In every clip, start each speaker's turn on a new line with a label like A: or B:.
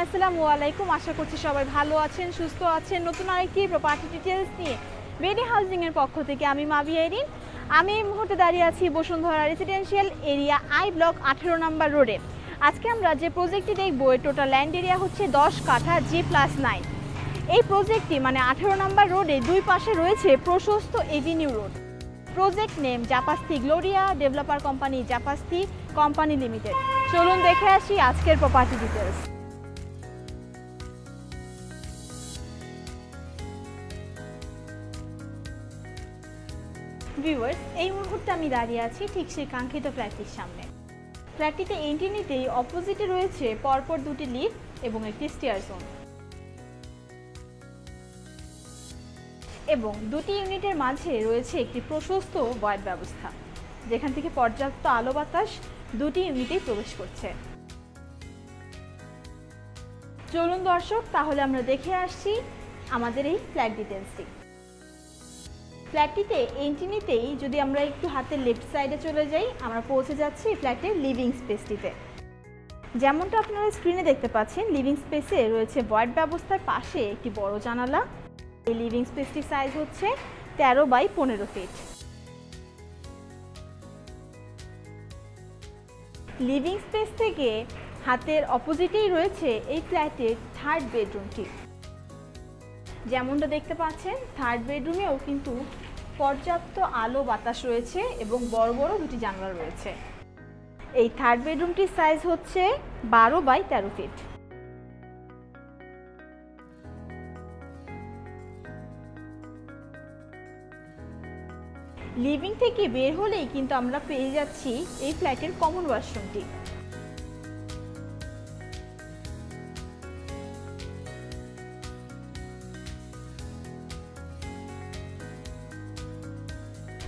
A: আসসালামু আলাইকুম। আশা করছি সবাই ভালো আছেন, সুস্থ আছেন। নতুন আরেকটি প্রপার্টি ডিটেইলস নিয়ে বেডি হাউজিং এর পক্ষ থেকে আমি মাবিয়া এরিন। আমি এই মুহূর্তে দাঁড়িয়ে আছি Bashundhara residential area I block 18 নম্বর রোডে। আজকে আমরা যে প্রজেক্টটি দেখব এর টোটাল ল্যান্ড এরিয়া হচ্ছে 10 কাঠা G+9। এই প্রজেক্টটি মানে 18 নম্বর রোডে দুই পাশে রয়েছে প্রশস্ত avenue road. Project name Japasti Gloria, developer company Japasti company limited. চলুন দেখে আসি আজকের প্রপার্টি ডিটেইলস। ভিউয়ার্স, এই মুহূর্তে আমি দাঁড়িয়ে আছি ঠিক সেই কাঙ্ক্ষিত ফ্ল্যাটটির সামনে। ফ্ল্যাটটিতে এন্ট্রি নিতেই অপোজিটে রয়েছে পরপর দুটি লিফট এবং একটি স্টেয়ার জোন এবং দুটি ইউনিটের মাঝে রয়েছে একটি প্রশস্ত ভয়েড ব্যবস্থা, যেখান থেকে পর্যাপ্ত আলো বাতাস দুটি ইউনিটেই প্রবেশ করছে। চলুন দর্শক, তাহলে আমরা দেখে আসছি আমাদের এই ফ্ল্যাট ডিটেইলসটি। ফ্ল্যাটটিতে এন্ট্রি নিতেই যদি আমরা একটু হাতের লেফট সাইডে চলে যাই, আমরা পৌঁছে যাচ্ছি ফ্ল্যাটের লিভিং স্পেসটিতে। যেমনটা আপনারা স্ক্রিনে দেখতে পাচ্ছেন, লিভিং স্পেসে রয়েছে ভয়েড ব্যবস্থার পাশে একটি বড় জানালা। এই লিভিং স্পেসটির সাইজ হচ্ছে 13x15 ফিট। লিভিং স্পেস থেকে হাতের অপোজিটেই রয়েছে এই ফ্ল্যাটের থার্ড বেডরুমটি। যেমনটা দেখতে পাচ্ছেন, থার্ড বেডরুমেও কিন্তু পর্যাপ্ত আলো বাতাস রয়েছে এবং বড় বড় দুটি জানালা রয়েছে। এই থার্ড বেডরুমটির সাইজ হচ্ছে 12x13 ফিট। লিভিং থেকে বের হলেই কিন্তু আমরা পেয়ে যাচ্ছি এই ফ্ল্যাটের কমন ওয়াশরুমটি।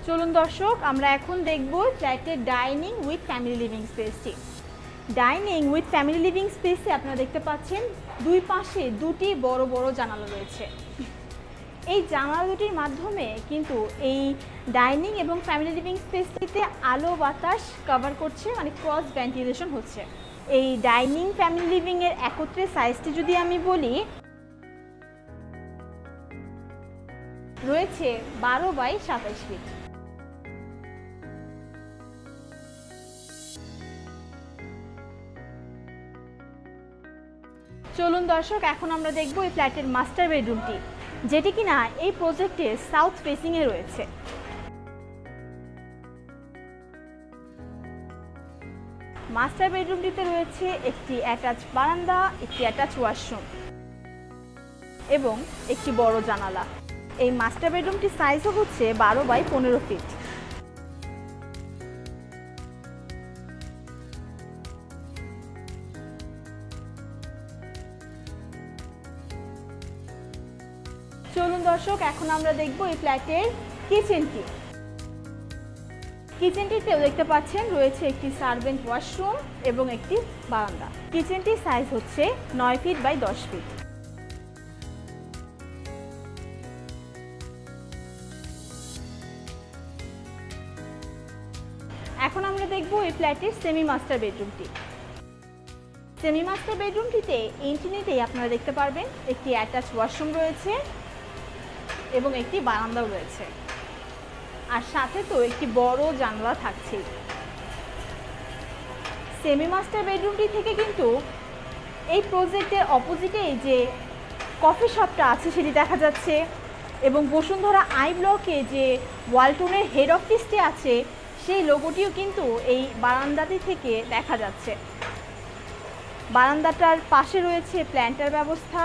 A: চলুন দর্শক, আমরা এখন দেখব ফ্ল্যাটের ডাইনিং উইথ ফ্যামিলি লিভিং স্পেসটি। ডাইনিং উইথ ফ্যামিলি লিভিং স্পেসে আপনারা দেখতে পাচ্ছেন দুই পাশে দুটি বড় বড় জানালা রয়েছে। এই জানালা দুটির মাধ্যমে কিন্তু এই ডাইনিং এবং ফ্যামিলি লিভিং স্পেসটিতে আলো বাতাস কভার করছে, মানে ক্রস ভেন্টিলেশন হচ্ছে। এই ডাইনিং ফ্যামিলি লিভিং এর একত্রে সাইজটি যদি আমি বলি, রয়েছে 12x27 ফিট। চলুন দর্শক, এখন আমরা দেখব এই ফ্ল্যাটের মাস্টার বেডরুমটি, যেটি কিনা এই প্রজেক্টের সাউথ ফেসিং এ রয়েছে। মাস্টার বেডরুমটিতে রয়েছে একটি অ্যাটাচ বারান্দা, একটি অ্যাটাচ ওয়াশরুম এবং একটি বড় জানালা। এই মাস্টার বেডরুমটির সাইজও হচ্ছে 12x15 ফিট। চলুন দর্শক, এখন আমরা দেখব এই ফ্ল্যাটের কিচেনটি। কিচেনটিতেও দেখতে পাচ্ছেন রয়েছে একটি সার্ভেন্ট ওয়াশরুম এবং একটি বারান্দা। কিচেনটির সাইজ হচ্ছে 9x10 ফিট। এখন আমরা দেখব এই ফ্ল্যাটের সেমি মাস্টার বেডরুমটি। সেমি মাস্টার বেডরুমটিতে এন্ট্রি নিতেই আপনারা দেখতে পারবেন একটি অ্যাটাচ ওয়াশরুম রয়েছে এবং একটি বারান্দাও রয়েছে, আর সাথে তো একটি বড় জানালা থাকছে। সেমি মাস্টার বেডরুমটি থেকে কিন্তু এই প্রজেক্টের অপোজিটে যে কফি শপটা আছে সেটি দেখা যাচ্ছে এবং বসুন্ধরা আই ব্লকে যে ওয়ালটনের হেড অফিসটি আছে সেই লোগোটিও কিন্তু এই বারান্দাটি থেকে দেখা যাচ্ছে। বারান্দাটার পাশে রয়েছে প্ল্যান্টার ব্যবস্থা।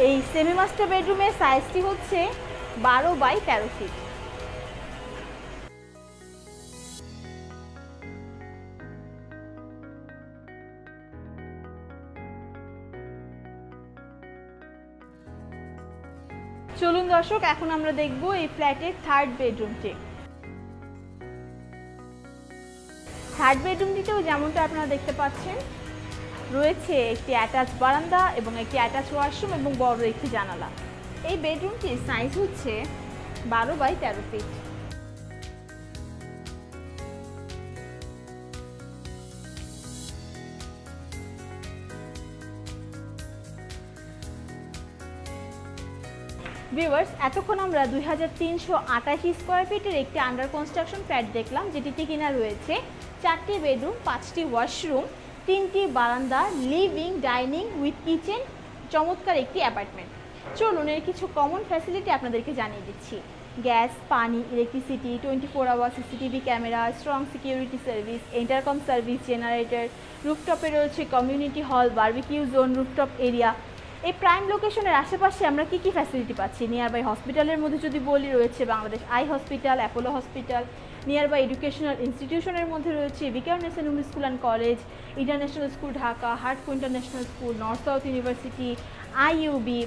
A: এই সেমি মাস্টার বেডরুমের সাইজটি হচ্ছে 12x13 ফিট। চলুন দর্শক, এখন আমরা দেখব এই ফ্ল্যাটের থার্ড বেডরুমটি। থার্ড বেডরুমটিতেও যেমনটা আপনারা দেখতে পাচ্ছেন রয়েছে একটি অ্যাটাচ বারান্দা এবং একটি অ্যাটাচ ওয়াশরুম এবং বড় একটি জানালা। এই বেডরুমটির সাইজ হচ্ছে 12x13 ফিট। ভিউয়ার্স, এতক্ষণ আমরা 2328 স্কোয়ার ফিটের একটি আন্ডার কনস্ট্রাকশন ফ্ল্যাট দেখলাম, যেটিতে কিনা রয়েছে 4টি বেডরুম, 5টি ওয়াশরুম, 3টি বারান্দা, লিভিং, ডাইনিং উইথ কিচেন, চমৎকার একটি অ্যাপার্টমেন্ট। চলুন এর কিছু কমন ফ্যাসিলিটি আপনাদেরকে জানিয়ে দিচ্ছি। গ্যাস, পানি, electricity, 24 hour CCTV camera, strong security service, intercom service, generator, রুফটপে রয়েছে community hall, barbecue zone, rooftop area. এই প্রাইম লোকেশনের আশেপাশে আমরা কি কি ফ্যাসিলিটি পাচ্ছি? নিয়ারবাই হসপিটালের মধ্যে যদি বলি, রয়েছে Bangladesh eye hospital, Apollo hospital. Nearby educational ইনস্টিটিউশনের মধ্যে রয়েছে Viqarunnisa school and college, international school Dhaka, Hartco international school, North South University, IUB.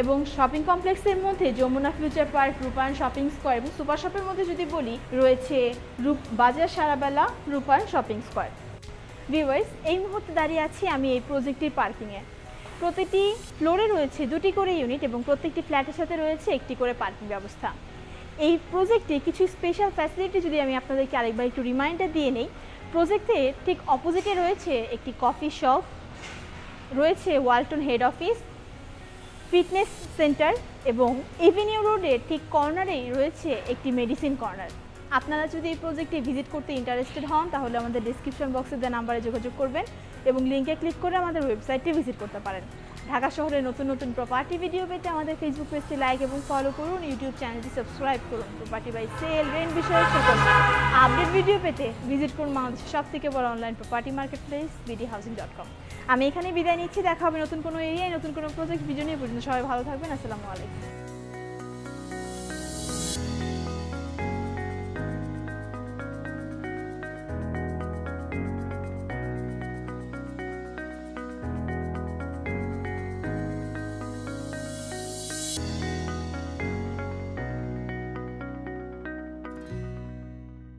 A: এবং শপিং কমপ্লেক্সের মধ্যে Jamuna Future Park, Rupayan Shopping Square, এবং সুপার শপের মধ্যে যদি বলি, রয়েছে বাজার সারাবেলা, রূপায়ণ শপিং স্কোয়ার। ভিউয়ার্স, এই মুহূর্তে দাঁড়িয়ে আছি আমি এই প্রজেক্টটির পার্কিংয়ে। প্রতিটি ফ্লোরে রয়েছে 2টি করে ইউনিট এবং প্রত্যেকটি ফ্ল্যাটের সাথে রয়েছে একটি করে পার্কিং ব্যবস্থা। এই প্রজেক্টে কিছু স্পেশাল ফ্যাসিলিটি যদি আমি আপনাদেরকে আরেকবার একটু রিমাইন্ডার দিয়ে নেই। প্রজেক্টে ঠিক অপোজিটে রয়েছে একটি কফি শপ, রয়েছে Walton head office, fitness centre, এবং এভিনিউ রোডের ঠিক কর্নারেই রয়েছে একটি মেডিসিন কর্নার। আপনারা যদি এই প্রজেক্টে ভিজিট করতে ইন্টারেস্টেড হন, তাহলে আমাদের ডিসক্রিপশন বক্সে দেওয়া নাম্বারে যোগাযোগ করবেন এবং লিঙ্কে ক্লিক করে আমাদের ওয়েবসাইটটি ভিজিট করতে পারেন। ঢাকা শহরে নতুন নতুন প্রপার্টি ভিডিও পেতে আমাদের ফেসবুক পেজটি লাইক এবং ফলো করুন, ইউটিউব চ্যানেলটি সাবস্ক্রাইব করুন। প্রপার্টি বাই সেল, রেন্ট বিষয়ক সকল আপডেট ভিডিও পেতে ভিজিট করুন বাংলাদেশের সবথেকে বড় online property market place bdhousing.com। আমি এখানে বিদায় নিচ্ছি। দেখা হবে নতুন কোনো এরিয়ায় নতুন কোনো প্রজেক্ট ভিডিও নিয়ে। পর্যন্ত সবাই ভালো থাকবেন। আসসালামু আলাইকুম।